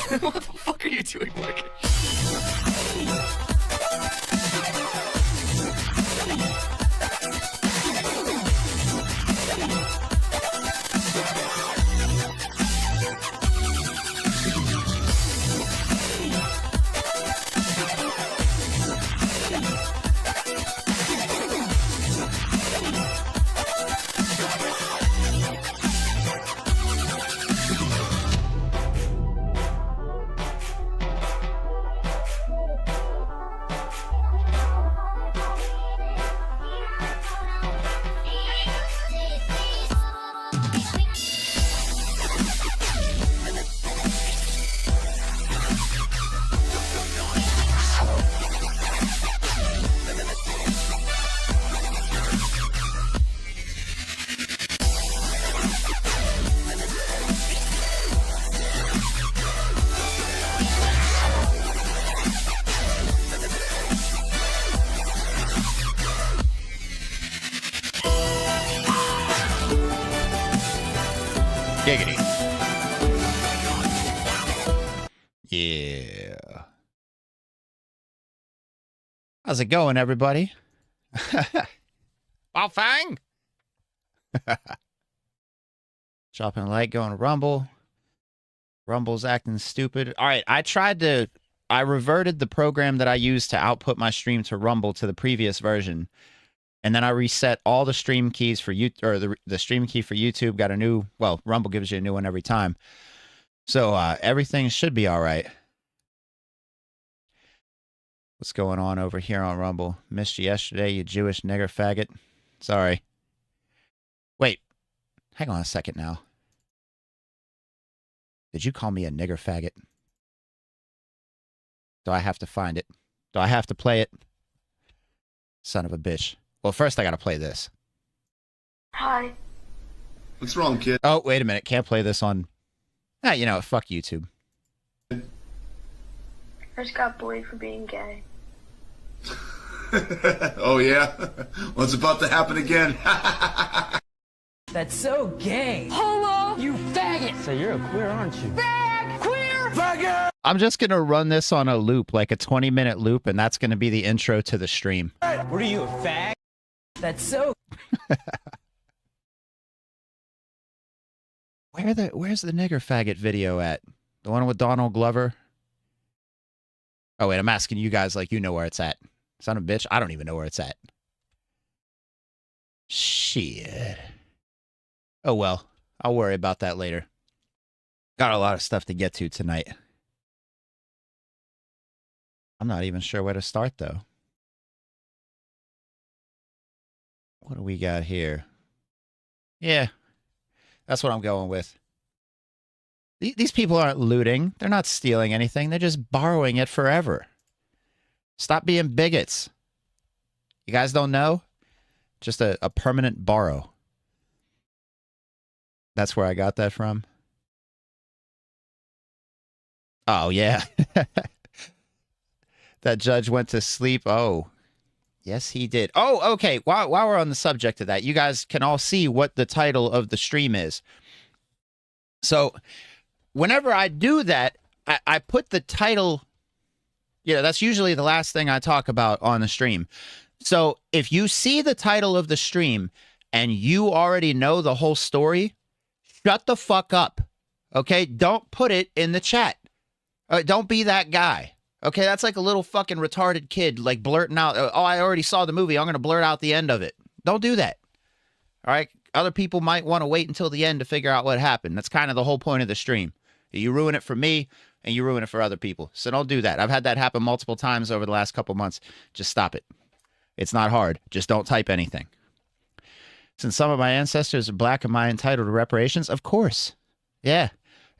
What the fuck are you doing, Mark? Giggity. Yeah. How's it going, everybody? Fang. Dropping a like, going to Rumble. Rumble's acting stupid. All right, I reverted the program that I used to output my stream to Rumble to the previous version. And then I reset all the stream keys for you, or the stream key for YouTube. Got a new, well, Rumble gives you a new one every time. So everything should be all right. What's going on over here on Rumble? Missed you yesterday, you Jewish nigger faggot. Sorry. Wait, hang on a second now. Did you call me a nigger faggot? Do I have to find it? Do I have to play it? Son of a bitch. Well, first I gotta play this. Hi. What's wrong, kid? Oh, wait a minute. Can't play this on... Ah, you know what? Fuck YouTube. I just got bullied for being gay. Oh, yeah? Well, it's about to happen again. That's so gay. Homo! You faggot! So you're a queer, aren't you? Fag! Queer! Faggot! I'm just gonna run this on a loop, like a 20-minute loop, and that's gonna be the intro to the stream. What are you, a fag? That's so... Where's the nigger faggot video at? The one with Donald Glover? Oh, wait, I'm asking you guys like you know where it's at. Son of a bitch, I don't even know where it's at. Shit. Oh, well. I'll worry about that later. Got a lot of stuff to get to tonight. I'm not even sure where to start, though. What do we got here? Yeah. That's what I'm going with. These people aren't looting. They're not stealing anything. They're just borrowing it forever. Stop being bigots. You guys don't know? Just a permanent borrow. That's where I got that from. Oh, yeah. That judge went to sleep. Oh, yes, he did. Oh, okay. While we're on the subject of that, you guys can all see what the title of the stream is. So whenever I do that, I put the title. Yeah, that's usually the last thing I talk about on the stream. So if you see the title of the stream and you already know the whole story, shut the fuck up. Okay? Don't put it in the chat. Don't be that guy. Okay, that's like a little fucking retarded kid, like blurting out, oh, I already saw the movie, I'm going to blurt out the end of it. Don't do that. All right? Other people might want to wait until the end to figure out what happened. That's kind of the whole point of the stream. You ruin it for me, and you ruin it for other people. So don't do that. I've had that happen multiple times over the last couple months. Just stop it. It's not hard. Just don't type anything. Since some of my ancestors are black, am I entitled to reparations? Of course. Yeah.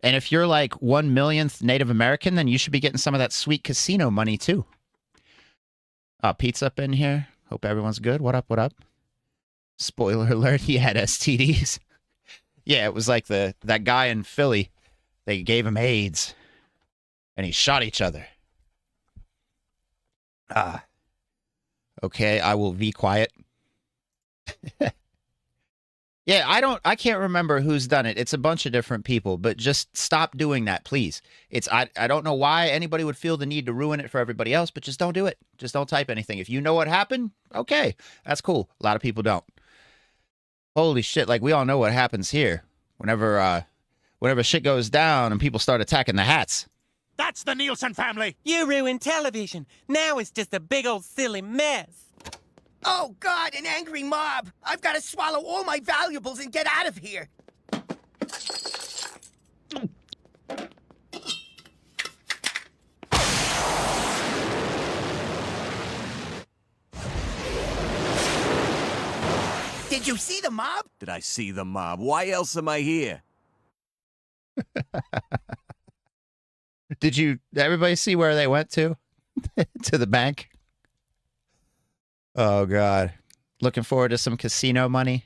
And if you're like 1/1,000,000th Native American, then you should be getting some of that sweet casino money too. Pete's up in here. Hope everyone's good. What up, what up? Spoiler alert, he had STDs. Yeah, it was like that guy in Philly. They gave him AIDS. And he shot each other. Okay, I will be quiet. Yeah, I can't remember who's done it. It's a bunch of different people, but just stop doing that, please. I don't know why anybody would feel the need to ruin it for everybody else, but just don't do it. Just don't type anything. If you know what happened, okay, that's cool. A lot of people don't. Holy shit, like we all know what happens here. Whenever shit goes down and people start attacking the hats. That's the Nielsen family. You ruined television. Now it's just a big old silly mess. Oh, God, an angry mob! I've got to swallow all my valuables and get out of here! Did you see the mob? Did I see the mob? Why else am I here? Did everybody see where they went to? To the bank? Oh, God. Looking forward to some casino money.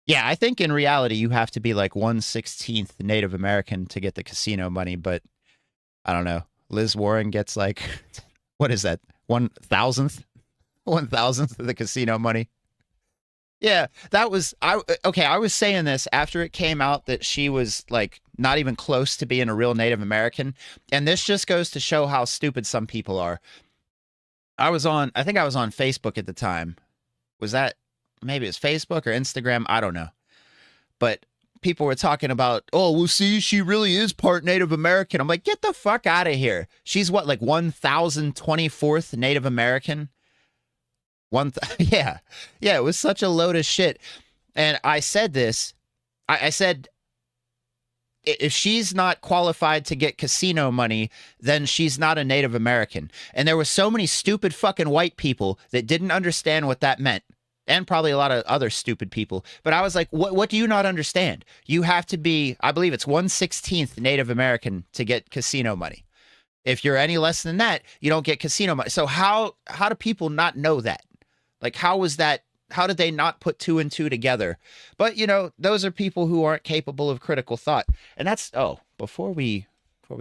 Yeah, I think in reality, you have to be like 1/16th Native American to get the casino money, but I don't know. Liz Warren gets like, what is that? 1,000th? 1,000th of the casino money. Yeah, that was, okay, I was saying this after it came out that she was like not even close to being a real Native American. And this just goes to show how stupid some people are. I think I was on Facebook at the time. Was that, maybe it was Facebook or Instagram? I don't know. But people were talking about, oh, well, see, she really is part Native American. I'm like, get the fuck out of here. She's what, like 1,024th Native American? Yeah. Yeah, it was such a load of shit. And I said this. I said, if she's not qualified to get casino money, then she's not a Native American. And there were so many stupid fucking white people that didn't understand what that meant. And probably a lot of other stupid people. But I was like, what do you not understand? You have to be, I believe it's 1/16th Native American to get casino money. If you're any less than that, you don't get casino money. So how do people not know that? Like, how did they not put two and two together? But, you know, those are people who aren't capable of critical thought. And that's, before we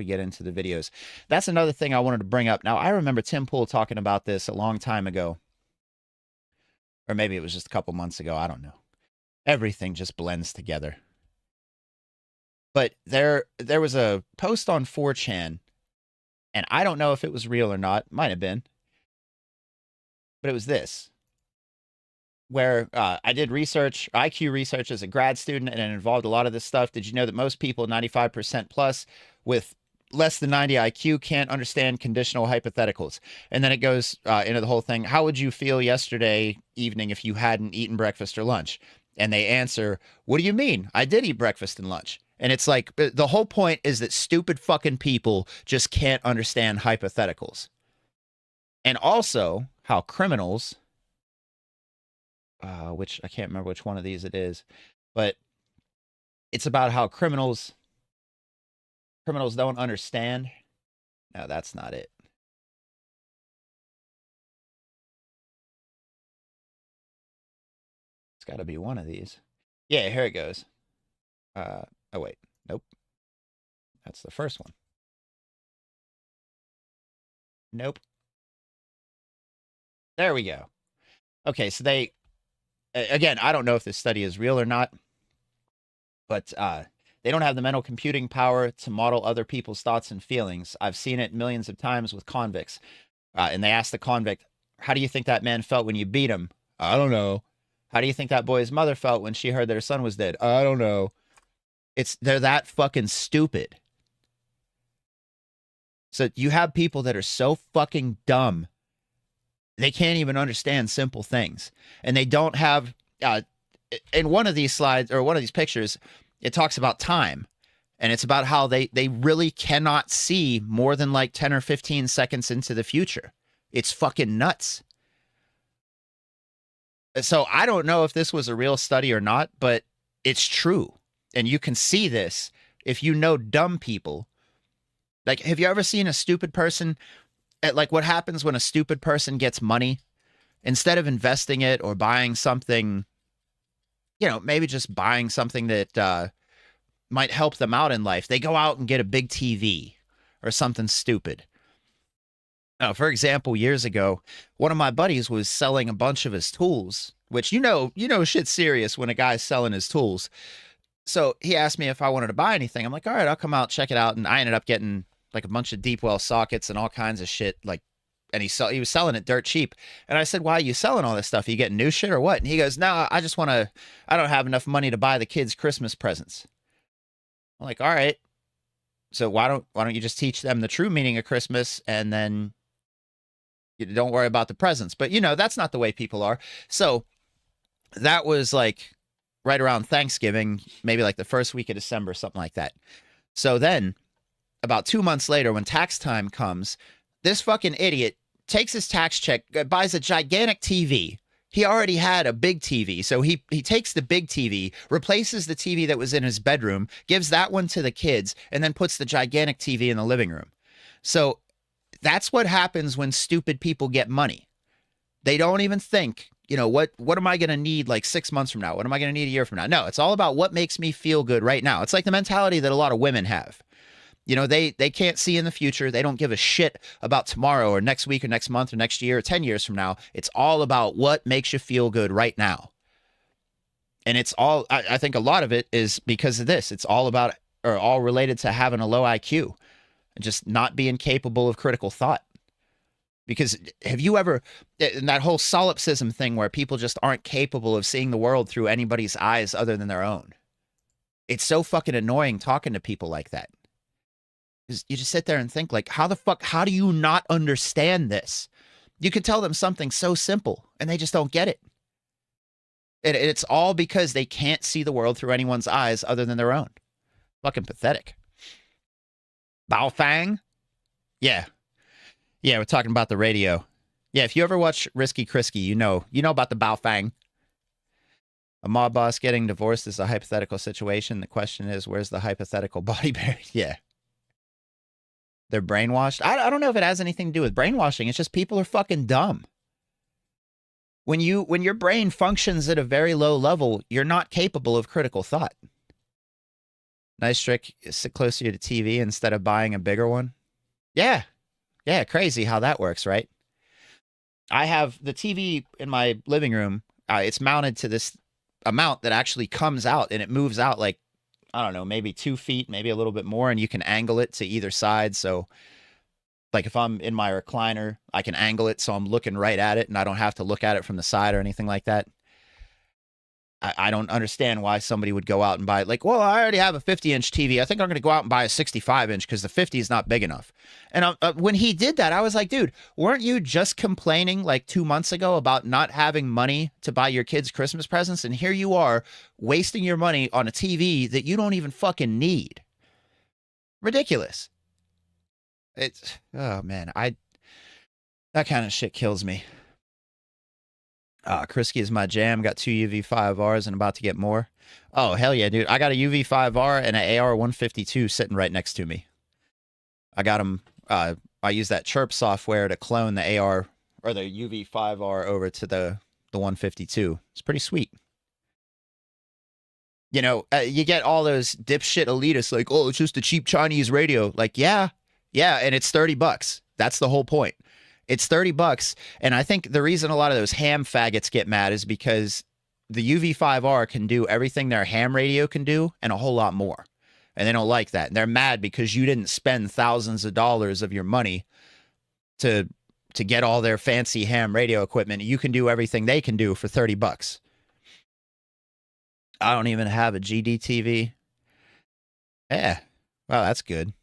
get into the videos, that's another thing I wanted to bring up. Now, I remember Tim Pool talking about this a long time ago. Or maybe it was just a couple months ago. I don't know. Everything just blends together. But there was a post on 4chan, and I don't know if it was real or not. Might have been. But it was this. Where I did research, IQ research as a grad student, and it involved a lot of this stuff. Did you know that most people, 95% plus, with less than 90 IQ can't understand conditional hypotheticals? And then it goes into the whole thing. How would you feel yesterday evening if you hadn't eaten breakfast or lunch? And they answer, what do you mean? I did eat breakfast and lunch. And it's like, the whole point is that stupid fucking people just can't understand hypotheticals. And also how criminals... which I can't remember which one of these it is, but it's about how criminals don't understand. No, that's not it. It's got to be one of these. Yeah, here it goes. Oh wait, nope. That's the first one. Nope. There we go. Okay, so again, I don't know if this study is real or not, but they don't have the mental computing power to model other people's thoughts and feelings. I've seen it millions of times with convicts. And they asked the convict, how do you think that man felt when you beat him? I don't know. How do you think that boy's mother felt when she heard that her son was dead? I don't know. They're that fucking stupid. So you have people that are so fucking dumb. They can't even understand simple things. And they don't have, in one of these slides, or one of these pictures, it talks about time. And it's about how they really cannot see more than like 10 or 15 seconds into the future. It's fucking nuts. So I don't know if this was a real study or not, but it's true. And you can see this if you know dumb people. Like, have you ever seen a stupid person? Like, what happens when a stupid person gets money? Instead of investing it or buying something, you know, maybe just buying something that might help them out in life, they go out and get a big TV or something stupid. For example, years ago, one of my buddies was selling a bunch of his tools, which you know shit's serious when a guy's selling his tools. So he asked me if I wanted to buy anything. I'm like, all right, I'll come out, check it out. And I ended up getting like a bunch of deep well sockets and all kinds of shit. Like, and he was selling it dirt cheap. And I said, why are you selling all this stuff? Are you getting new shit or what? And he goes, no, I don't have enough money to buy the kids Christmas presents. I'm like, all right. So why don't you just teach them the true meaning of Christmas, and then you don't worry about the presents? But that's not the way people are. So that was like right around Thanksgiving, maybe like the first week of December, something like that. So then about 2 months later, when tax time comes, this fucking idiot takes his tax check, buys a gigantic TV. He already had a big TV. So he takes the big TV, replaces the TV that was in his bedroom, gives that one to the kids, and then puts the gigantic TV in the living room. So that's what happens when stupid people get money. They don't even think, what am I going to need like 6 months from now? What am I going to need a year from now? No, it's all about what makes me feel good right now. It's like the mentality that a lot of women have. They can't see in the future. They don't give a shit about tomorrow or next week or next month or next year or 10 years from now. It's all about what makes you feel good right now. And it's all, I think a lot of it is because of this. It's all about, or all related to having a low IQ and just not being capable of critical thought. Because have you ever, in that whole solipsism thing where people just aren't capable of seeing the world through anybody's eyes other than their own? It's so fucking annoying talking to people like that. You just sit there and think like, how do you not understand this? You could tell them something so simple and they just don't get it. It's all because they can't see the world through anyone's eyes other than their own. Fucking pathetic. Baofeng? Yeah. Yeah, we're talking about the radio. Yeah, if you ever watch Risky Krisky, you know about the Baofeng. A mob boss getting divorced is a hypothetical situation. The question is, where's the hypothetical body buried? Yeah. They're brainwashed. I don't know if it has anything to do with brainwashing. It's just people are fucking dumb. When your brain functions at a very low level, you're not capable of critical thought. Nice trick. Sit closer to the TV instead of buying a bigger one. Yeah. Yeah, crazy how that works, right? I have the TV in my living room. It's mounted to this amount that actually comes out, and it moves out like, I don't know, maybe 2 feet, maybe a little bit more, and you can angle it to either side. So like if I'm in my recliner, I can angle it so I'm looking right at it and I don't have to look at it from the side or anything like that. I don't understand why somebody would go out and buy it. Like, well, I already have a 50-inch TV. I think I'm going to go out and buy a 65-inch because the 50 is not big enough. And when he did that, I was like, dude, weren't you just complaining like 2 months ago about not having money to buy your kids Christmas presents? And here you are wasting your money on a TV that you don't even fucking need. Ridiculous. It's, oh man, that kind of shit kills me. Krisky is my jam. Got 2 UV5Rs and about to get more. Oh, hell yeah, dude. I got a UV5R and an AR-152 sitting right next to me. I got them. I use that chirp software to clone the AR or the UV5R over to the 152. It's pretty sweet. You get all those dipshit elitists like, oh, it's just a cheap Chinese radio. Like, yeah, and it's $30. That's the whole point. It's $30, and I think the reason a lot of those ham faggots get mad is because the UV5R can do everything their ham radio can do and a whole lot more, and they don't like that. And they're mad because you didn't spend thousands of dollars of your money to get all their fancy ham radio equipment. You can do everything they can do for $30. I don't even have a GD TV. Yeah, well, that's good.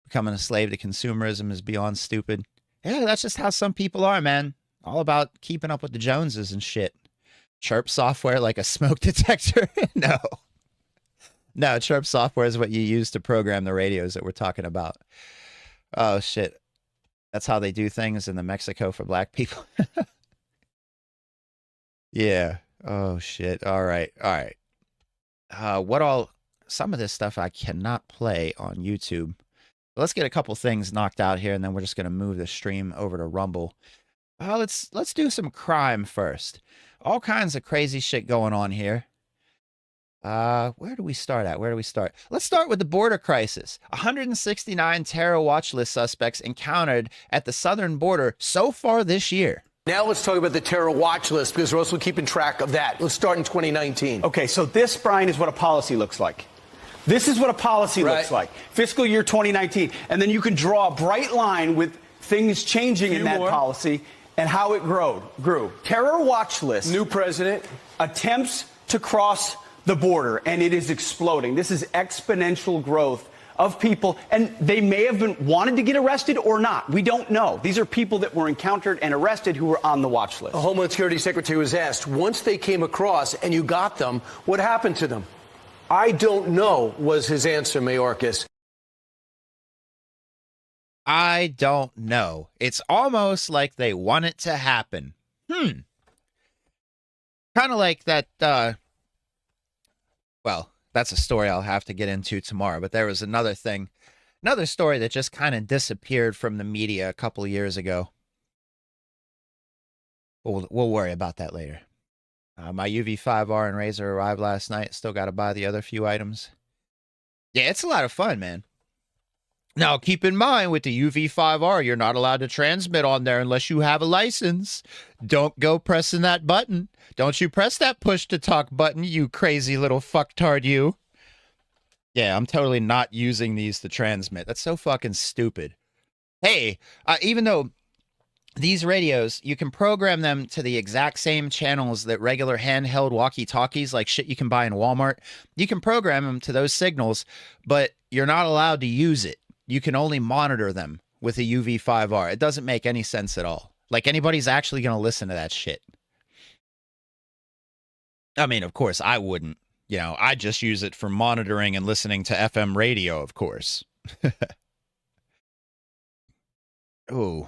Becoming a slave to consumerism is beyond stupid. Yeah, that's just how some people are, man. All about keeping up with the Joneses and shit. Chirp software like a smoke detector? No, chirp software is what you use to program the radios that we're talking about. Oh, shit. That's how they do things in the Mexico for black people. Yeah. Oh, shit. All right. Some of this stuff I cannot play on YouTube. Let's get a couple things knocked out here, and then we're just going to move the stream over to Rumble. Let's do some crime first. All kinds of crazy shit going on here. Where do we start at? Let's start with the border crisis. 169 terror watch list suspects encountered at the southern border so far this year. Now let's talk about the terror watch list, because we're also keeping track of that. Let's start in 2019. Okay, so this, Brian, is what a policy looks like. This is what a policy looks like. Fiscal year 2019. And then you can draw a bright line with things changing in that policy and how it grew. Terror watch list. New president. Attempts to cross the border, and it is exploding. This is exponential growth of people, and they may have been wanted to get arrested or not. We don't know. These are people that were encountered and arrested who were on the watch list. The Homeland Security Secretary was asked, once they came across and you got them, what happened to them? I don't know, was his answer, Mayorkas. I don't know. It's almost like they want it to happen. Kind of like that, well, that's a story I'll have to get into tomorrow, but there was another story that just kind of disappeared from the media a couple of years ago. We'll worry about that later. My UV5R and Razor arrived last night. Still got to buy the other few items. Yeah, it's a lot of fun, man. Now, keep in mind, with the UV5R, you're not allowed to transmit on there unless you have a license. Don't go pressing that button. Don't you press that push-to-talk button, you crazy little fucktard, you. Yeah, I'm totally not using these to transmit. That's so fucking stupid. Hey, even though these radios, you can program them to the exact same channels that regular handheld walkie-talkies, like shit you can buy in Walmart. You can program them to those signals, but you're not allowed to use it. You can only monitor them with a UV5R. It doesn't make any sense at all. Like, anybody's actually going to listen to that shit. I mean, of course, I wouldn't. You know, I just use it for monitoring and listening to FM radio, of course. Ooh.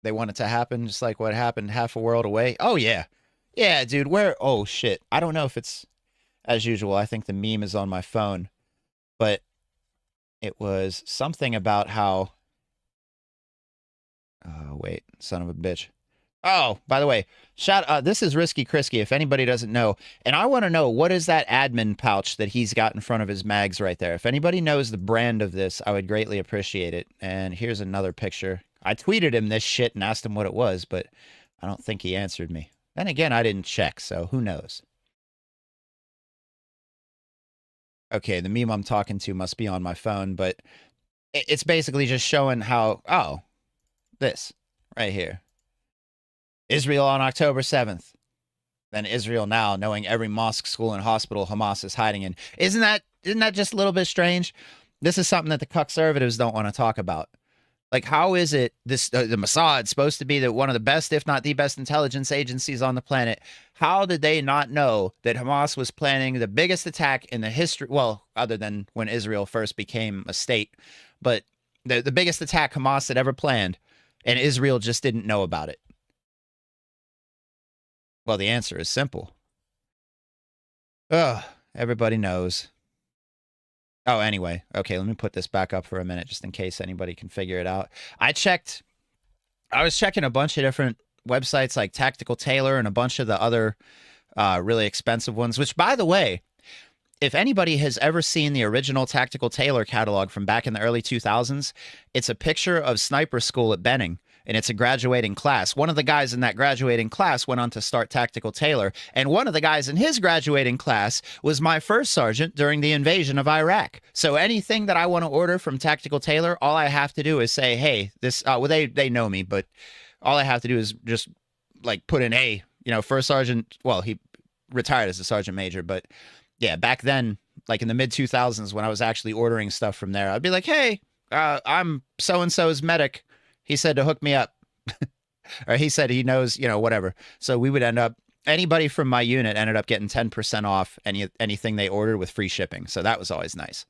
They want it to happen just like what happened half a world away. Oh, yeah. Yeah, dude, oh, shit. I don't know if it's, as usual, I think the meme is on my phone. But it was something about how, wait, son of a bitch. Oh, by the way, this is Risky Krisky, if anybody doesn't know. And I want to know, what is that admin pouch that he's got in front of his mags right there? If anybody knows the brand of this, I would greatly appreciate it. And here's another picture. I tweeted him this shit and asked him what it was, but I don't think he answered me. Then again, I didn't check, so who knows? Okay, the meme I'm talking to must be on my phone, but it's basically just showing how, oh, this right here. Israel on October 7th. Then Israel now, knowing every mosque, school, and hospital Hamas is hiding in. Isn't that just a little bit strange? This is something that the conservatives don't want to talk about. Like, how is it the Mossad, supposed to be one of the best, if not the best intelligence agencies on the planet? How did they not know that Hamas was planning the biggest attack in the history? Well, other than when Israel first became a state, but the biggest attack Hamas had ever planned, and Israel just didn't know about it. Well, the answer is simple. Ugh, everybody knows. Oh, anyway. Okay, let me put this back up for a minute just in case anybody can figure it out. I was checking a bunch of different websites like Tactical Tailor and a bunch of the other really expensive ones, which, by the way, if anybody has ever seen the original Tactical Tailor catalog from back in the early 2000s, it's a picture of sniper school at Benning. And it's a graduating class. One of the guys in that graduating class went on to start Tactical Tailor. And one of the guys in his graduating class was my first sergeant during the invasion of Iraq. So anything that I want to order from Tactical Tailor, all I have to do is say, hey, this, well, they know me, but all I have to do is just like put in a, first sergeant. Well, he retired as a sergeant major, but yeah, back then, like in the mid 2000s, when I was actually ordering stuff from there, I'd be like, hey, I'm so-and-so's medic. He said to hook me up. Or he said he knows, whatever. So we would end up, anybody from my unit ended up getting 10% off anything they ordered with free shipping. So that was always nice.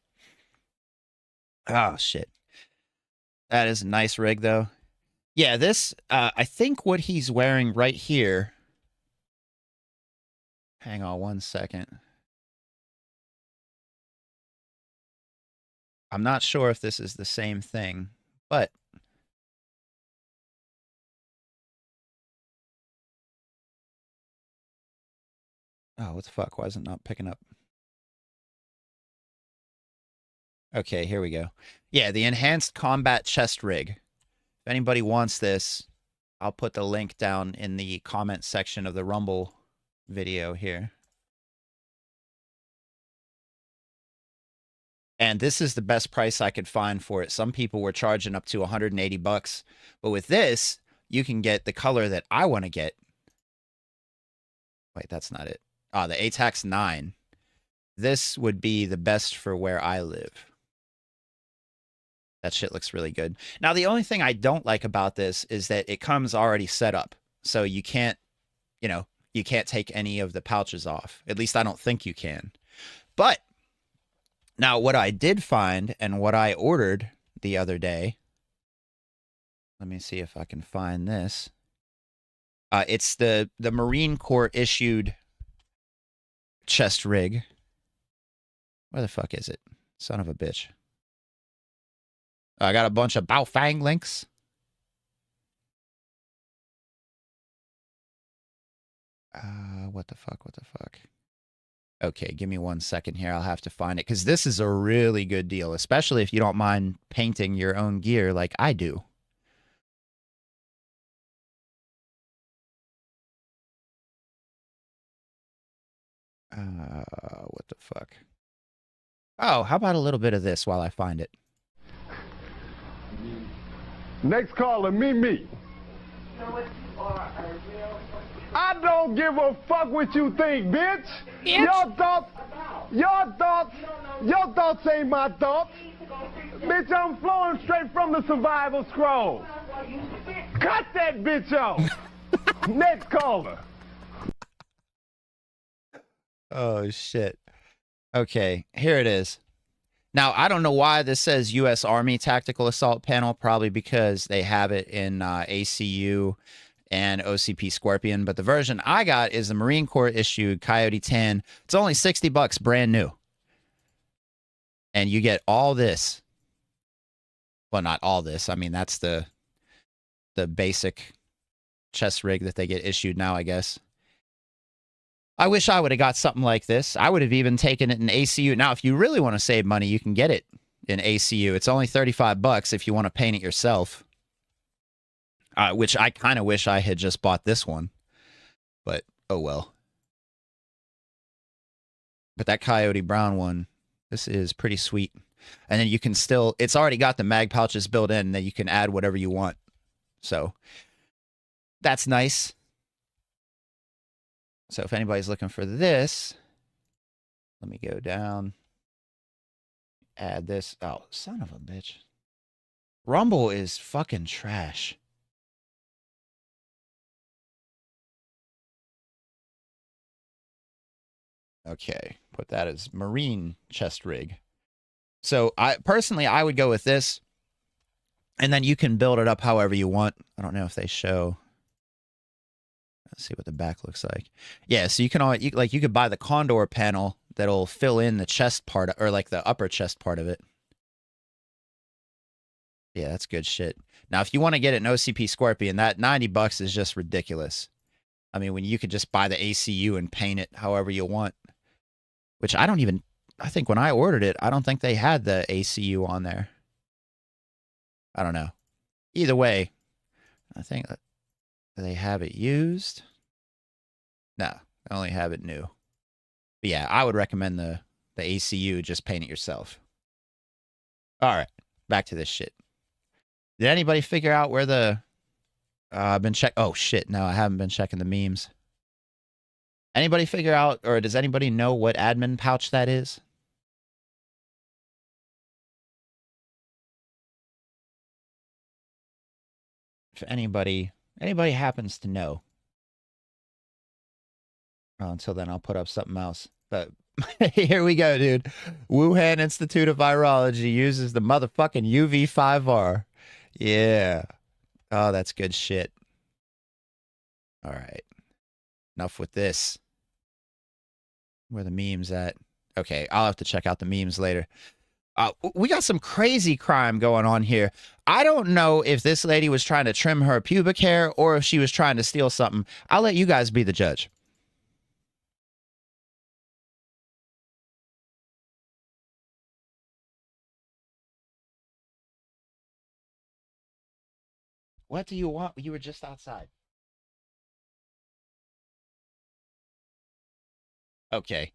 Oh, shit. That is a nice rig, though. Yeah, this, I think what he's wearing right here. Hang on one second. I'm not sure if this is the same thing, but oh, what the fuck? Why is it not picking up? Okay, here we go. Yeah, the enhanced combat chest rig. If anybody wants this, I'll put the link down in the comment section of the Rumble video here. And this is the best price I could find for it. Some people were charging up to 180 bucks. But with this, you can get the color that I want to get. Wait, that's not it. Ah, the ATAX 9. This would be the best for where I live. That shit looks really good. Now, the only thing I don't like about this is that it comes already set up. So you can't, you know, you can't take any of the pouches off. At least I don't think you can. But now what I did find and what I ordered the other day, let me see if I can find this. It's the Marine Corps issued chest rig. Where the fuck is it? Son of a bitch. I got a bunch of Baofeng links. What the fuck? What the fuck? Okay, give me 1 second here. I'll have to find it because this is a really good deal, especially if you don't mind painting your own gear like I do. What the fuck? Oh, how about a little bit of this while I find it? Next caller, me. I don't give a fuck what you think, bitch. Your thoughts ain't my thoughts. Bitch, I'm flowing straight from the survival scroll. Cut that bitch off. Next caller. Oh, shit. Okay, here it is. Now, I don't know why this says U.S. Army Tactical Assault Panel, probably because they have it in ACU and OCP Scorpion, but the version I got is the Marine Corps issued Coyote 10. It's only 60 bucks, brand new. And you get all this. Well, not all this. I mean, that's the basic chest rig that they get issued now, I guess. I wish I would have got something like this. I would have even taken it in ACU. Now, if you really want to save money, you can get it in ACU. It's only 35 bucks if you want to paint it yourself. Which I kind of wish I had just bought this one. But, oh well. But that Coyote Brown one, this is pretty sweet. And then you can still, it's already got the mag pouches built in that you can add whatever you want. So, that's nice. So if anybody's looking for this, let me go down, add this. Oh, son of a bitch. Rumble is fucking trash. Okay, put that as Marine chest rig. So I would go with this, and then you can build it up however you want. I don't know if they show. Let's see what the back looks like. Yeah, so you can you could buy the Condor panel that'll fill in the chest part, or like the upper chest part of it. Yeah, that's good shit. Now, if you want to get an OCP Scorpion, that 90 bucks is just ridiculous. I mean, when you could just buy the ACU and paint it however you want, which I think when I ordered it, I don't think they had the ACU on there. I don't know. Either way, I think that they have it used. No, I only have it new. But yeah, I would recommend the ACU, just paint it yourself. All right, back to this shit. Did anybody figure out where the oh shit, no, I haven't been checking the memes. Anybody figure out, or does anybody know what admin pouch that is? If anybody happens to know. Well, until then, I'll put up something else. But here we go, dude. Wuhan Institute of Virology uses the motherfucking UV5R. Yeah. Oh, that's good shit. All right. Enough with this. Where the memes at? Okay, I'll have to check out the memes later. We got some crazy crime going on here. I don't know if this lady was trying to trim her pubic hair or if she was trying to steal something. I'll let you guys be the judge. What do you want? You were just outside. Okay.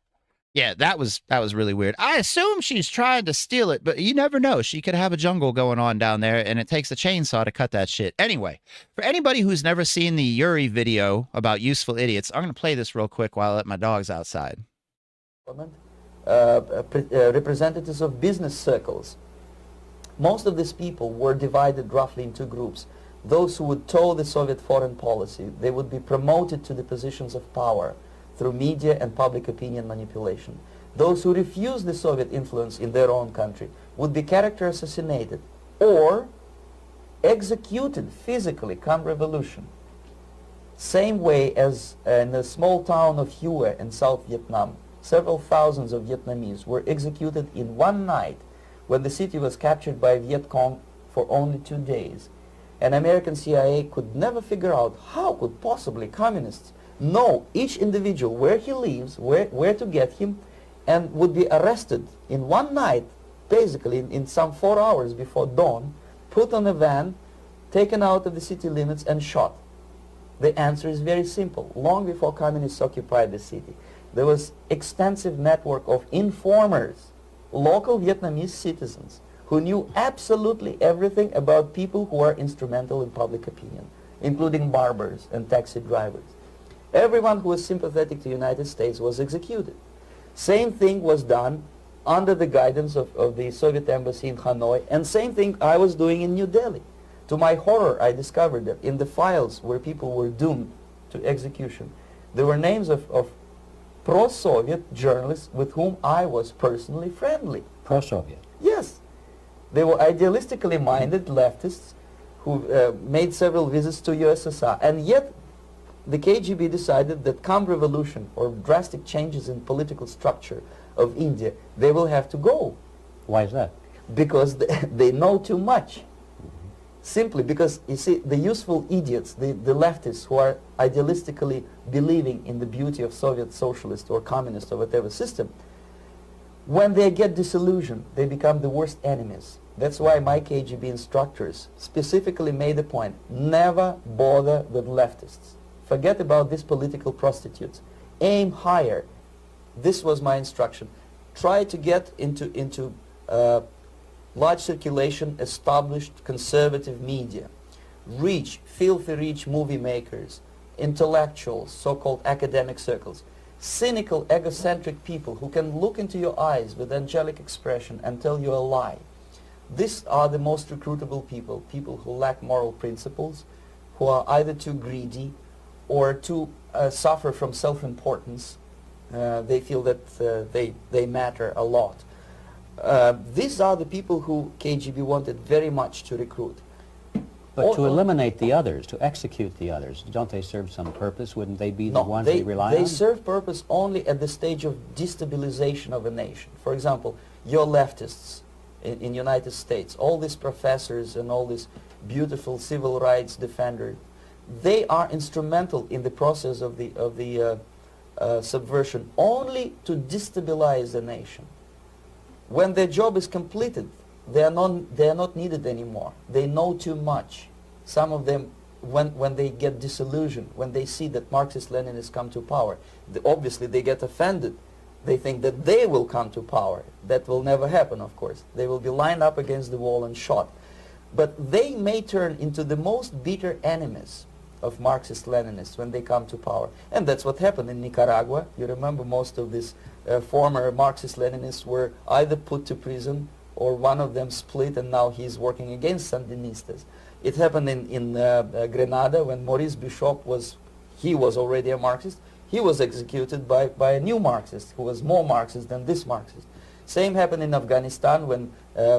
Yeah, that was really weird. I assume she's trying to steal it, but you never know. She could have a jungle going on down there, and it takes a chainsaw to cut that shit. Anyway, for anybody who's never seen the Yuri video about useful idiots, I'm going to play this real quick while I let my dogs outside. Representatives of business circles. Most of these people were divided roughly in two groups. Those who would toe the Soviet foreign policy, they would be promoted to the positions of power through media and public opinion manipulation. Those who refused the Soviet influence in their own country would be character assassinated or executed physically come revolution. Same way as in the small town of Hue in South Vietnam, several thousands of Vietnamese were executed in one night when the city was captured by Viet Cong for only 2 days. And American CIA could never figure out how could possibly communists know each individual, where he lives, where to get him, and would be arrested in one night, basically in some 4 hours before dawn, put on a van, taken out of the city limits and shot. The answer is very simple. Long before communists occupied the city, there was extensive network of informers, local Vietnamese citizens, who knew absolutely everything about people who are instrumental in public opinion, including barbers and taxi drivers. Everyone who was sympathetic to the United States was executed. Same thing was done under the guidance of the Soviet embassy in Hanoi, and same thing I was doing in New Delhi. To my horror, I discovered that in the files where people were doomed to execution, there were names of pro-Soviet journalists with whom I was personally friendly. Pro-Soviet? Yes. They were idealistically minded leftists who made several visits to USSR, and yet the KGB decided that come revolution or drastic changes in political structure of India, they will have to go. Why is that? Because they know too much. Simply because, you see, the useful idiots, the leftists who are idealistically believing in the beauty of Soviet socialist or communist or whatever system, when they get disillusioned, they become the worst enemies. That's why my KGB instructors specifically made a point, never bother with leftists. Forget about these political prostitutes. Aim higher. This was my instruction. Try to get into large circulation, established conservative media. Rich, filthy rich movie makers, intellectuals, so-called academic circles. Cynical, egocentric people who can look into your eyes with angelic expression and tell you a lie. These are the most recruitable people, people who lack moral principles, who are either too greedy or too suffer from self-importance. They feel that they matter a lot. These are the people who KGB wanted very much to recruit. But to eliminate the others, to execute the others, don't they serve some purpose? Wouldn't they be the ones they rely on? They serve purpose only at the stage of destabilization of a nation. For example, your leftists in United States, all these professors and all these beautiful civil rights defenders, they are instrumental in the process of the subversion only to destabilize the nation. When their job is completed, they are not needed anymore. They know too much. Some of them, when they get disillusioned, when they see that Marxist-Leninists come to power, obviously they get offended. They think that they will come to power. That will never happen, of course. They will be lined up against the wall and shot. But they may turn into the most bitter enemies of Marxist-Leninists when they come to power. And that's what happened in Nicaragua. You remember most of these former Marxist-Leninists were either put to prison or one of them split, and now he's working against Sandinistas. It happened in Grenada when Maurice Bishop was already a Marxist. He was executed by a new Marxist who was more Marxist than this Marxist. Same happened in Afghanistan when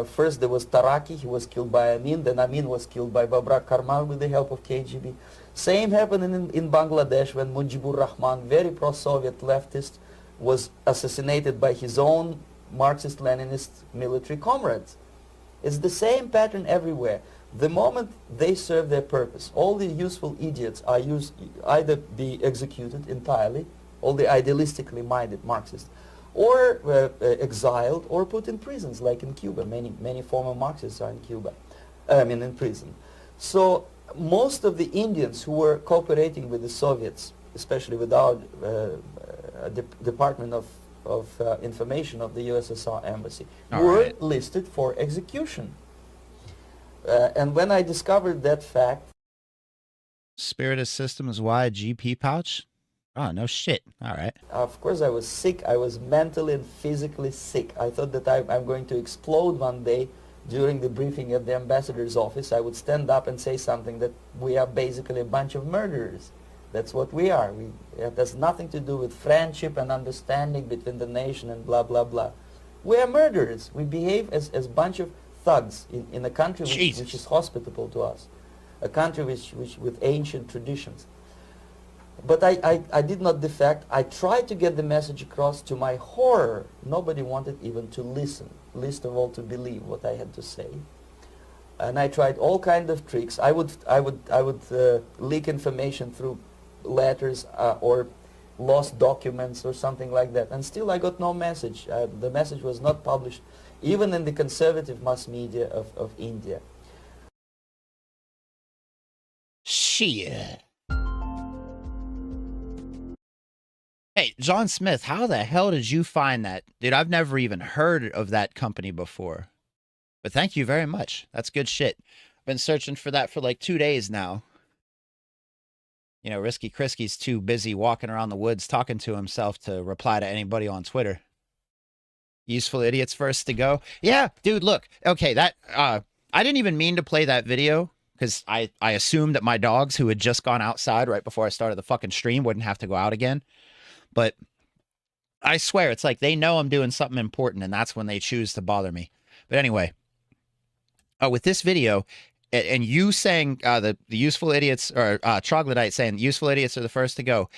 first there was Taraki, he was killed by Amin, then Amin was killed by Babrak Karmal with the help of KGB. Same happened in Bangladesh when Mujibur Rahman, very pro-Soviet leftist, was assassinated by his own Marxist-Leninist military comrades. It's the same pattern everywhere. The moment they serve their purpose, all the useful idiots are either be executed entirely, all the idealistically minded Marxists, or exiled or put in prisons, like in Cuba. Many former Marxists are in Cuba, in prison. So most of the Indians who were cooperating with the Soviets, especially with our Department of Information of the USSR Embassy, were listed for execution. And when I discovered that fact... Spiritist Systems wide GP pouch? Oh, no shit. All right. Of course I was sick. I was mentally and physically sick. I thought that I'm going to explode one day during the briefing at the ambassador's office. I would stand up and say something that we are basically a bunch of murderers. That's what we are. It has nothing to do with friendship and understanding between the nation and blah, blah, blah. We are murderers. We behave as a bunch of thugs in a country which is hospitable to us, a country which with ancient traditions. But I did not defect. I tried to get the message across. To my horror, nobody wanted even to listen, least of all to believe what I had to say. And I tried all kinds of tricks. I would leak information through letters or lost documents or something like that. And still I got no message. The message was not published, even in the conservative mass media of India. Shit. Hey, John Smith, how the hell did you find that? Dude, I've never even heard of that company before. But thank you very much. That's good shit. I've been searching for that for like 2 days now. You know, Risky Krisky's too busy walking around the woods talking to himself to reply to anybody on Twitter. Useful idiots first to go. Yeah, dude, look. Okay, that I didn't even mean to play that video because I assumed that my dogs who had just gone outside right before I started the fucking stream wouldn't have to go out again. But I swear, it's like they know I'm doing something important, and that's when they choose to bother me. But anyway, with this video, and you saying the useful idiots, or Troglodyte saying useful idiots are the first to go,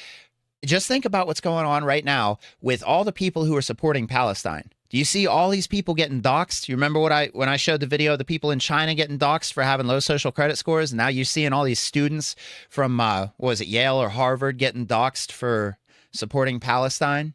just think about what's going on right now with all the people who are supporting Palestine. Do you see all these people getting doxxed? You remember when I showed the video of the people in China getting doxxed for having low social credit scores? And now you're seeing all these students from, what was it, Yale or Harvard getting doxxed for supporting Palestine,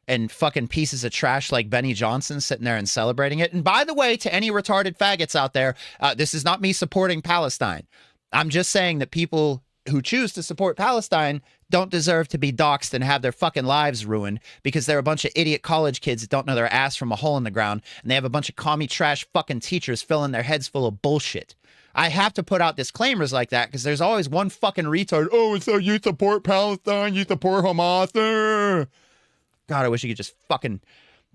and fucking pieces of trash like Benny Johnson sitting there and celebrating it. And by the way, to any retarded faggots out there, this is not me supporting Palestine. I'm just saying that people who choose to support Palestine don't deserve to be doxxed and have their fucking lives ruined because they're a bunch of idiot college kids that don't know their ass from a hole in the ground, and they have a bunch of commie trash fucking teachers filling their heads full of bullshit. I have to put out disclaimers like that because there's always one fucking retard. Oh, so you support Palestine, you support Hamas. God, I wish you could just fucking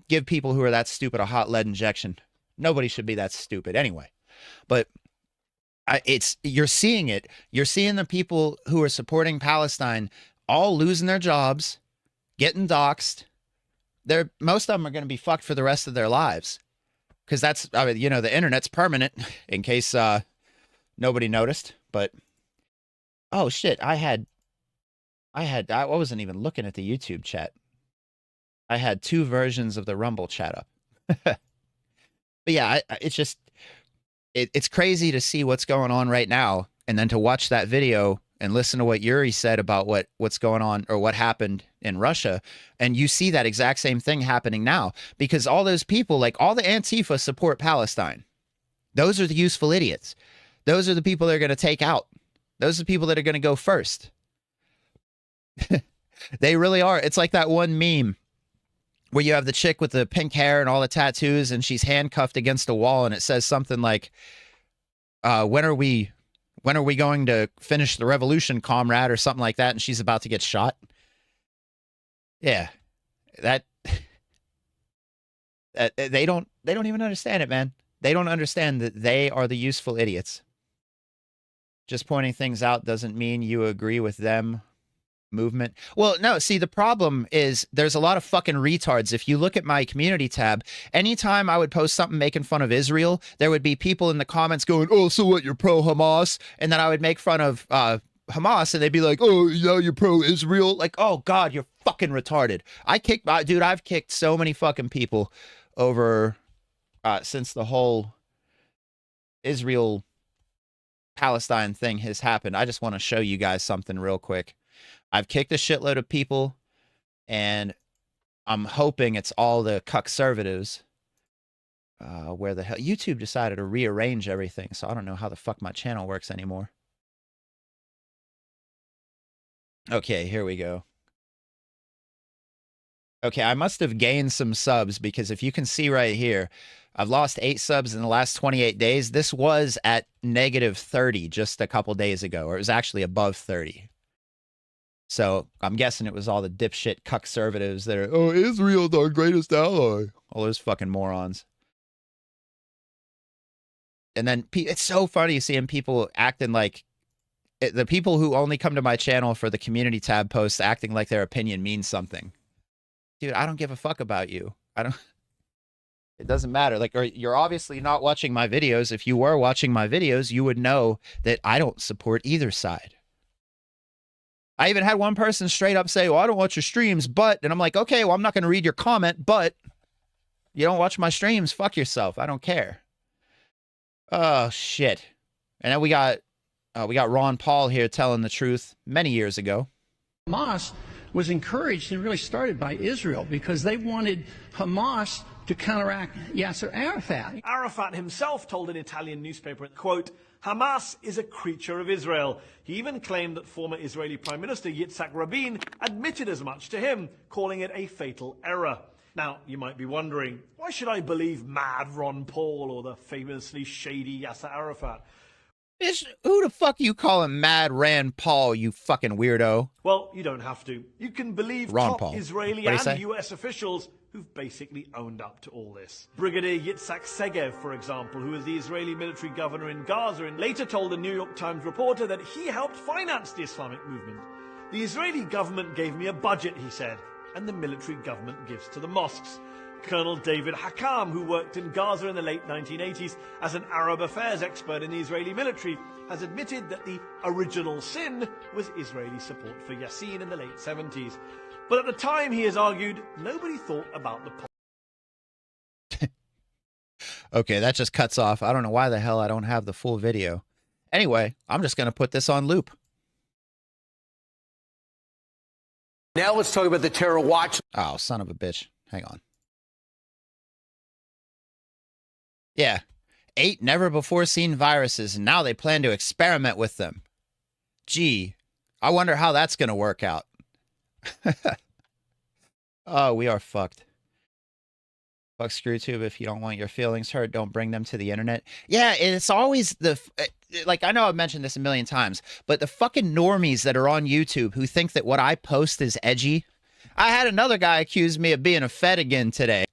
give people who are that stupid a hot lead injection. Nobody should be that stupid anyway. But you're seeing it. You're seeing the people who are supporting Palestine all losing their jobs, getting doxxed. Most of them are going to be fucked for the rest of their lives. Because that's, I mean, you know, the internet's permanent in case nobody noticed. But, oh shit, I wasn't even looking at the YouTube chat. I had 2 versions of the Rumble chat up. But yeah, it's just, it's crazy to see what's going on right now. And then to watch that video and listen to what Yuri said about what's going on or what happened in Russia. And you see that exact same thing happening now because all those people, like all the Antifa support Palestine. Those are the useful idiots. Those are the people that are going to take out. Those are the people that are going to go first. They really are. It's like that one meme where you have the chick with the pink hair and all the tattoos and she's handcuffed against a wall and it says something like, when are we going to finish the revolution, comrade, or something like that, and she's about to get shot? Yeah. That they don't even understand it, man. They don't understand that they are the useful idiots. Just pointing things out doesn't mean you agree with them. Movement. Well, no, see, the problem is there's a lot of fucking retards. If you look at my community tab, anytime I would post something making fun of Israel, there would be people in the comments going, oh, so what, you're pro-Hamas? And then I would make fun of Hamas and they'd be like, oh, you're pro-Israel? Like, oh, God, you're fucking retarded. Dude, I've kicked so many fucking people over since the whole Israel-Palestine thing has happened. I just want to show you guys something real quick. I've kicked a shitload of people, and I'm hoping it's all the cuck-servatives. Where the hell? YouTube decided to rearrange everything, so I don't know how the fuck my channel works anymore. Okay, here we go. Okay, I must have gained some subs because if you can see right here, I've lost 8 subs in the last 28 days. This was at -30 just a couple days ago, or it was actually above 30. So I'm guessing it was all the dipshit cuck-servatives that are, oh, Israel's our greatest ally. All those fucking morons. And then it's so funny seeing people acting like, the people who only come to my channel for the community tab posts acting like their opinion means something. Dude, I don't give a fuck about you. It doesn't matter. Like, or you're obviously not watching my videos. If you were watching my videos, you would know that I don't support either side. I even had one person straight up say, well, I don't watch your streams, but, and I'm like, okay, well, I'm not going to read your comment, but you don't watch my streams, fuck yourself. I don't care. Oh, shit. And then we got Ron Paul here telling the truth many years ago. Hamas was encouraged and really started by Israel because they wanted Hamas to counteract Yasser Arafat. Arafat himself told an Italian newspaper, quote, Hamas is a creature of Israel. He even claimed that former Israeli Prime Minister Yitzhak Rabin admitted as much to him, calling it a fatal error. Now, you might be wondering, why should I believe mad Ron Paul or the famously shady Yasser Arafat? Who the fuck you calling Mad Rand Paul, you fucking weirdo? Well, you don't have to. You can believe Ron top Paul. Israeli and US officials who've basically owned up to all this. Brigadier Yitzhak Segev, for example, who was the Israeli military governor in Gaza and later told a New York Times reporter that he helped finance the Islamic movement. The Israeli government gave me a budget, he said, and the military government gives to the mosques. Colonel David Hakam, who worked in Gaza in the late 1980s as an Arab affairs expert in the Israeli military, has admitted that the original sin was Israeli support for Yassin in the late 70s. But at the time, he has argued, nobody thought about the... Okay, that just cuts off. I don't know why the hell I don't have the full video. Anyway, I'm just going to put this on loop. Now let's talk about the terror watch. Oh, son of a bitch. Hang on. Yeah. 8 never-before-seen viruses, and now they plan to experiment with them. Gee, I wonder how that's going to work out. Oh, we are fucked. Fuck ScrewTube. If you don't want your feelings hurt, don't bring them to the internet. Yeah, it's always the... Like, I know I've mentioned this a million times, but the fucking normies that are on YouTube who think that what I post is edgy. I had another guy accuse me of being a Fed again today.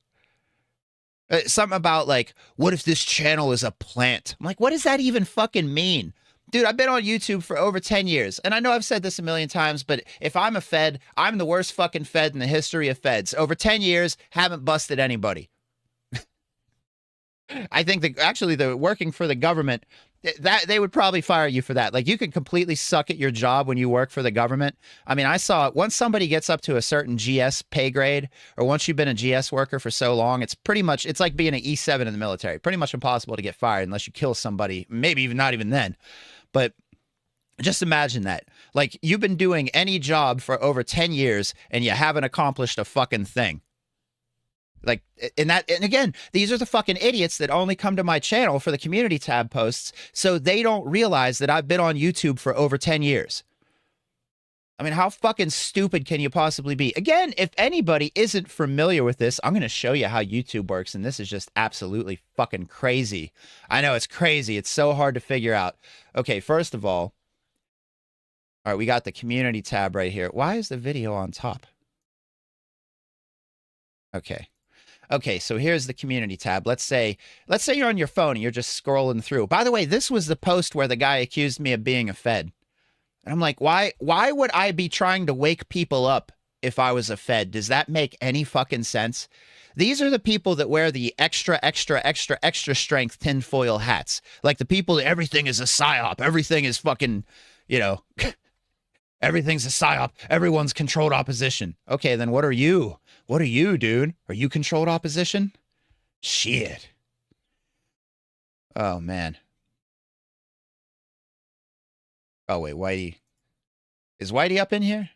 Something about, like, what if this channel is a plant? I'm like, what does that even fucking mean? Dude, I've been on YouTube for over 10 years, and I know I've said this a million times, but if I'm a Fed, I'm the worst fucking Fed in the history of Feds. Over 10 years, haven't busted anybody. I think that actually the working for the government, that they would probably fire you for that. Like, you can completely suck at your job when you work for the government. I mean, I saw once somebody gets up to a certain GS pay grade, or once you've been a GS worker for so long, it's pretty much, it's like being an E7 in the military. Pretty much impossible to get fired unless you kill somebody. Maybe even not even then. But just imagine that. Like, you've been doing any job for over 10 years and you haven't accomplished a fucking thing. Like, and again, these are the fucking idiots that only come to my channel for the community tab posts, so they don't realize that I've been on YouTube for over 10 years. I mean, how fucking stupid can you possibly be? Again, if anybody isn't familiar with this, I'm going to show you how YouTube works, and this is just absolutely fucking crazy. I know, it's crazy. It's so hard to figure out. Okay, first of all right, we got the community tab right here. Why is the video on top? Okay. Okay, so here's the community tab. Let's say you're on your phone and you're just scrolling through. By the way, this was the post where the guy accused me of being a Fed. And I'm like, why would I be trying to wake people up if I was a Fed? Does that make any fucking sense? These are the people that wear the extra strength tinfoil hats. Like the people that everything is a psyop. Everything is fucking, you know, everything's a psyop. Everyone's controlled opposition. Okay, then what are you? What are you, dude? Are you controlled opposition? Shit. Oh, man. Oh, wait, Whitey. Is Whitey up in here?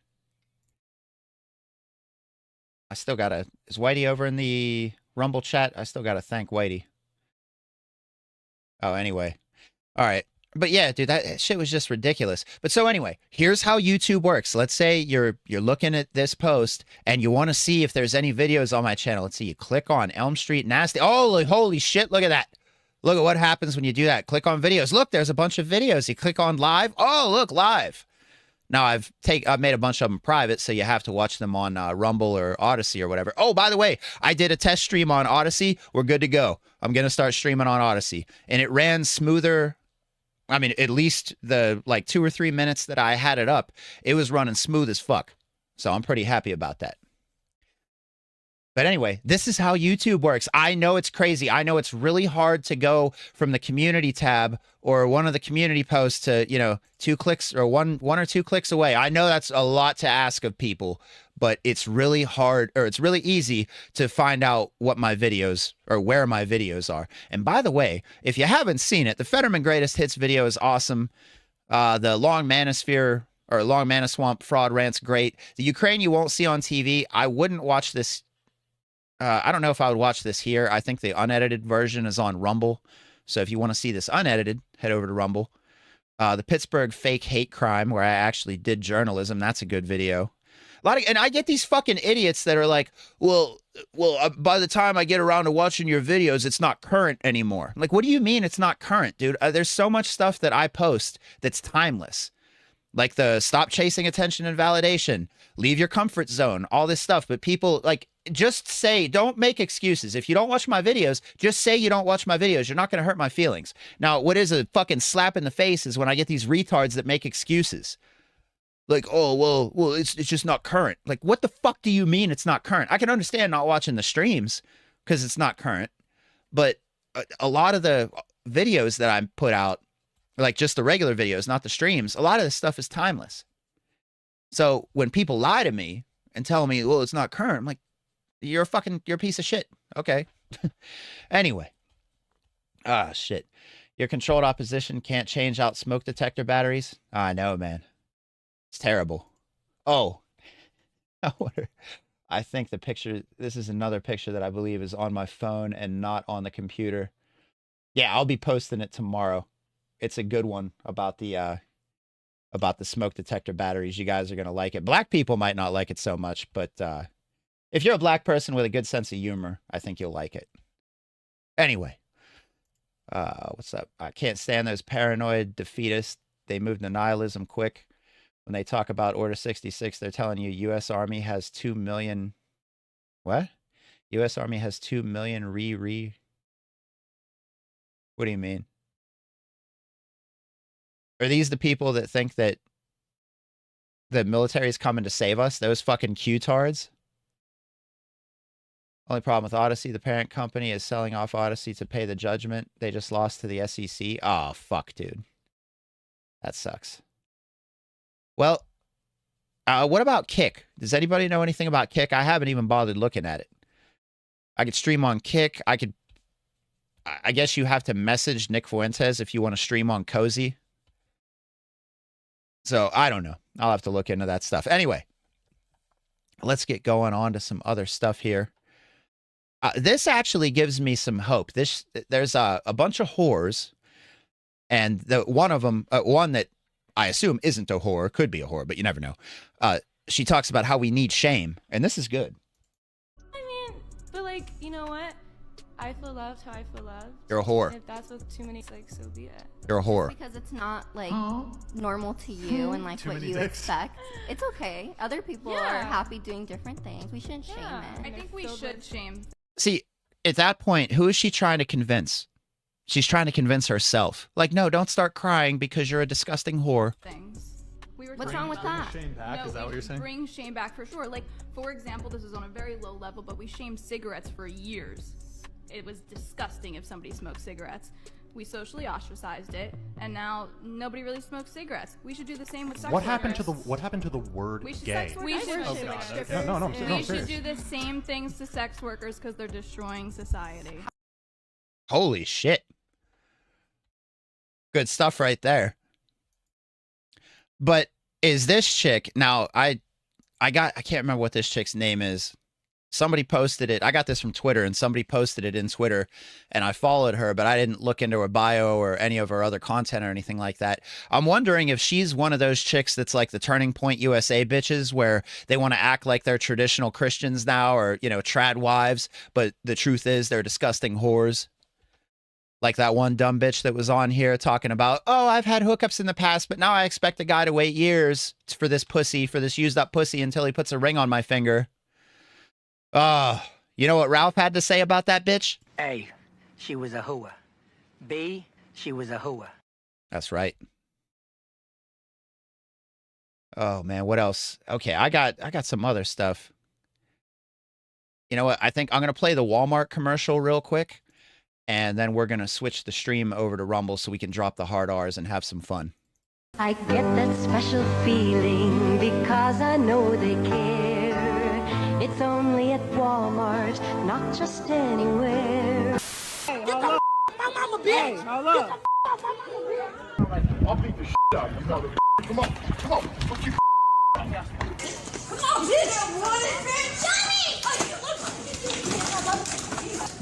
I still gotta... Is Whitey over in the Rumble chat? I still gotta thank Whitey. Oh, anyway. All right. But yeah, dude, that shit was just ridiculous. But so anyway, here's how YouTube works. Let's say you're looking at this post and you want to see if there's any videos on my channel. Let's see, you click on Nasty. Oh, holy shit, look at that. Look at what happens when you do that. Click on videos. Look, there's a bunch of videos. You click on live. Oh, look, live. Now I've made a bunch of them private, so you have to watch them on Rumble or Odyssey or whatever. Oh, by the way, I did a test stream on Odyssey. We're good to go. I'm going to start streaming on Odyssey. And it ran smoother. I mean, at least the like 2 or 3 minutes that I had it up, it was running smooth as fuck. So I'm pretty happy about that. But anyway, this is how YouTube works. I know it's crazy. I know it's really hard to go from the community tab or one of the community posts to, you know, 2 clicks or one or 2 clicks away. I know that's a lot to ask of people, but it's really hard, or it's really easy to find out what my videos or where my videos are. And by the way, if you haven't seen it, the Fetterman Greatest Hits video is awesome. The Long Manosphere or Long Manoswamp fraud rant's great. The Ukraine you won't see on TV. I wouldn't watch this. I don't know if I would watch this here. I think the unedited version is on Rumble. So if you want to see this unedited, head over to Rumble. The Pittsburgh fake hate crime, where I actually did journalism. That's a good video. And I get these fucking idiots that are like, well, by the time I get around to watching your videos, it's not current anymore. Like, what do you mean it's not current, dude? There's so much stuff that I post that's timeless. Like the stop chasing attention and validation, leave your comfort zone, all this stuff. But people, like, just say, don't make excuses. If you don't watch my videos, just say you don't watch my videos. You're not going to hurt my feelings. Now, what is a fucking slap in the face is when I get these retards that make excuses. Like, oh, well, it's just not current. Like, what the fuck do you mean it's not current? I can understand not watching the streams because it's not current. But a lot of the videos that I put out, like just the regular videos, not the streams, a lot of this stuff is timeless. So when people lie to me and tell me, well, it's not current, I'm like, you're a piece of shit. Okay. Anyway. Ah, shit. Your controlled opposition can't change out smoke detector batteries. I know, man. It's terrible. Oh. I think the picture, this is another picture that I believe is on my phone and not on the computer. Yeah, I'll be posting it tomorrow. It's a good one about the smoke detector batteries. You guys are going to like it. Black people might not like it so much, but if you're a black person with a good sense of humor, I think you'll like it. Anyway, what's up? I can't stand those paranoid defeatists. They move to nihilism quick. When they talk about Order 66, they're telling you U.S. Army has 2 million... What? U.S. Army has 2 million What do you mean? Are these the people that think that the military is coming to save us? Those fucking Q-tards? Only problem with Odyssey, the parent company is selling off Odyssey to pay the judgment. They just lost to the SEC. Oh, fuck, dude. That sucks. Well, what about Kick? Does anybody know anything about Kick? I haven't even bothered looking at it. I could stream on Kick. I guess you have to message Nick Fuentes if you want to stream on Cozy. So, I don't know. I'll have to look into that stuff. Anyway, let's get going on to some other stuff here. This actually gives me some hope. There's a bunch of whores, and one of them, one that I assume isn't a whore, could be a whore, but you never know. She talks about how we need shame, and this is good. I mean, but like, you know what? I feel loved how I feel loved. You're a whore. If that's what too many, like, so be it. You're a whore. Because it's not like normal to you and like what you expect. It's okay. Other people are happy doing different things. We shouldn't shame it. I think we should shame. See, at that point, who is she trying to convince? She's trying to convince herself. Like, no, don't start crying because you're a disgusting whore. What's wrong with that? Shame back, is that what you're saying? Bring shame back for sure. Like, for example, this is on a very low level, but we shamed cigarettes for years. It was disgusting if somebody smoked cigarettes. We socially ostracized it, and now nobody really smokes cigarettes. We should do the same with sex What workers. happened to the word gay? We should We should do the same things to sex workers because they're destroying society. Holy shit. Good stuff right there. But is this chick now? I can't remember what this chick's name is. somebody posted it. I got this from Twitter, and somebody posted it in Twitter, and I followed her, but I didn't look into her bio or any of her other content or anything like that. I'm wondering if she's one of those chicks that's like the Turning Point USA bitches, where they want to act like they're traditional Christians now, or, you know, trad wives, but the truth is they're disgusting whores. Like that one dumb bitch that was on here talking about, oh, I've had hookups in the past, but now I expect a guy to wait years for this pussy, for this used up pussy, until he puts a ring on my finger. You know what Ralph had to say about that bitch? A, she was a hooah. B, she was a hooah. That's right. Oh man, what else? Okay, I got some other stuff. You know what? I think I'm gonna play the Walmart commercial real quick, and then we're gonna switch the stream over to Rumble so we can drop the hard R's and have some fun. I get that special feeling because I know they care. It's only at Walmart, not just anywhere. Hey, hold up. My mama, bitch. Hey, hold up. I'll beat the shit out of you, mother. Come on, come on. Fuck you. Come on, bitch. Run it, bitch.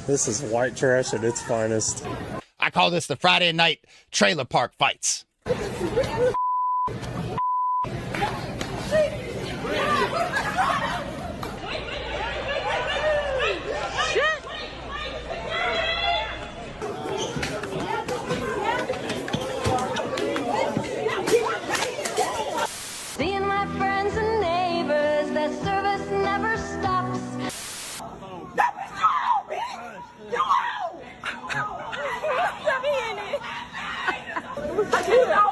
This is white trash at its finest. I call this the Friday night trailer park fights. Seeing my friends and neighbors, their service never stops.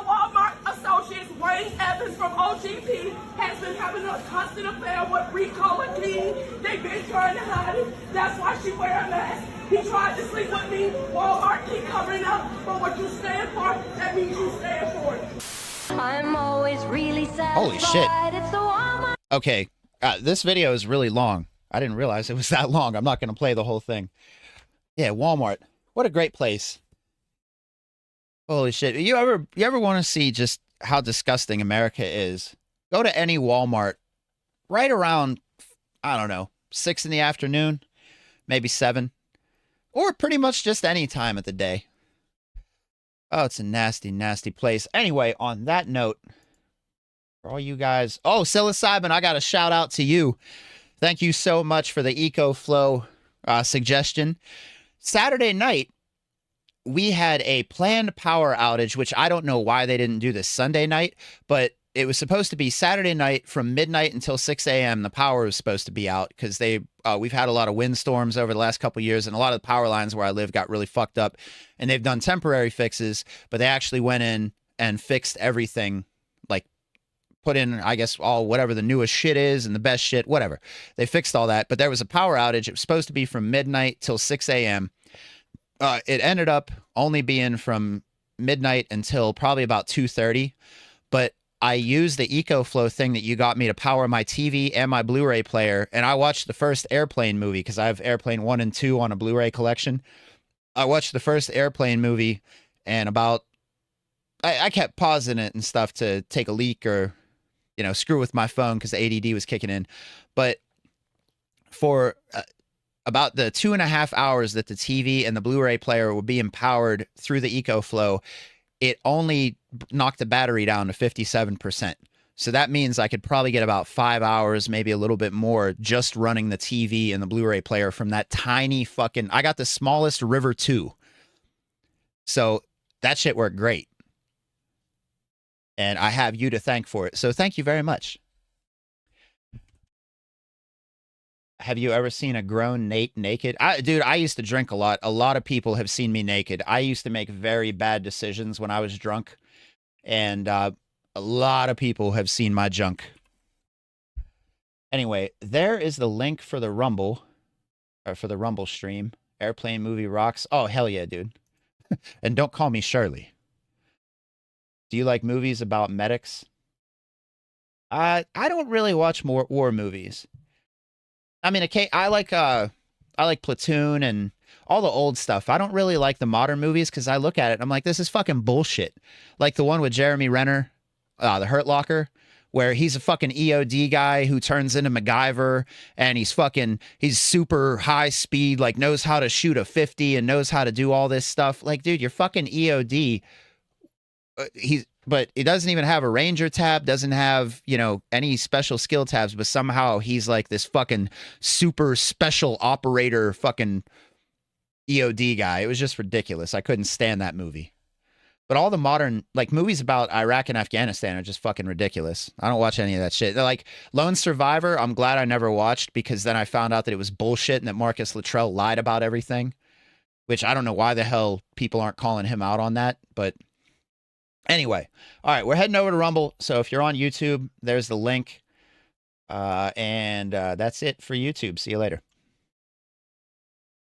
Walmart associates Wayne Evans from OGP has been having a constant affair with Rico and King. They've been trying to hide it. That's why she wear a mask. He tried to sleep with me. Walmart keep covering up. But what you stand for, that means you stand for it. I'm always really satisfied. Holy shit. It's the Walmart. Okay, this video is really long. I didn't realize it was that long. I'm not going to play the whole thing. Yeah, Walmart. What a great place. Holy shit. You ever want to see just how disgusting America is? Go to any Walmart right around, I don't know, 6 in the afternoon, maybe 7, or pretty much just any time of the day. Oh, it's a nasty, nasty place. Anyway, on that note, for all you guys... Oh, psilocybin, I got a shout out to you. Thank you so much for the EcoFlow suggestion. Saturday night, we had a planned power outage, which I don't know why they didn't do this Sunday night, but it was supposed to be Saturday night from midnight until 6 a.m. The power was supposed to be out because we've had a lot of windstorms over the last couple of years, and a lot of the power lines where I live got really fucked up, and they've done temporary fixes, but they actually went in and fixed everything, like put in, I guess, all whatever the newest shit is and the best shit, whatever. They fixed all that, but there was a power outage. It was supposed to be from midnight till 6 a.m. It ended up only being from midnight until probably about 2:30, but I used the EcoFlow thing that you got me to power my TV and my Blu-ray player, and I watched the first Airplane movie because I have Airplane 1 and 2 on a Blu-ray collection. I watched the first Airplane movie, and I kept pausing it and stuff to take a leak or, you know, screw with my phone because the ADD was kicking in. But for about the 2.5 hours that the TV and the Blu-ray player were being powered through the EcoFlow, it only knocked the battery down to 57%. So that means I could probably get about 5 hours, maybe a little bit more, just running the TV and the Blu-ray player from that tiny fucking... I got the smallest River 2. So that shit worked great. And I have you to thank for it. So thank you very much. Have you ever seen a grown Nate naked? Dude, I used to drink a lot. A lot of people have seen me naked. I used to make very bad decisions when I was drunk. And a lot of people have seen my junk. Anyway, there is the link for the Rumble. Or for the Rumble stream. Airplane movie rocks. Oh, hell yeah, dude. And don't call me Shirley. Do you like movies about medics? I don't really watch more war movies. I mean, I like Platoon and all the old stuff. I don't really like the modern movies because I look at it and I'm like, this is fucking bullshit. Like the one with Jeremy Renner, The Hurt Locker, where he's a fucking EOD guy who turns into MacGyver, and he's super high speed, like knows how to shoot a 50 and knows how to do all this stuff. Like, dude, you're fucking EOD. But it doesn't even have a ranger tab, doesn't have, you know, any special skill tabs, but somehow he's like this fucking super special operator fucking EOD guy. It was just ridiculous. I couldn't stand that movie. But all the modern, like, movies about Iraq and Afghanistan are just fucking ridiculous. I don't watch any of that shit. They're like, Lone Survivor, I'm glad I never watched, because then I found out that it was bullshit and that Marcus Luttrell lied about everything, which I don't know why the hell people aren't calling him out on that, but... Anyway, all right, we're heading over to Rumble. So if you're on YouTube, there's the link. And that's it for YouTube. See you later.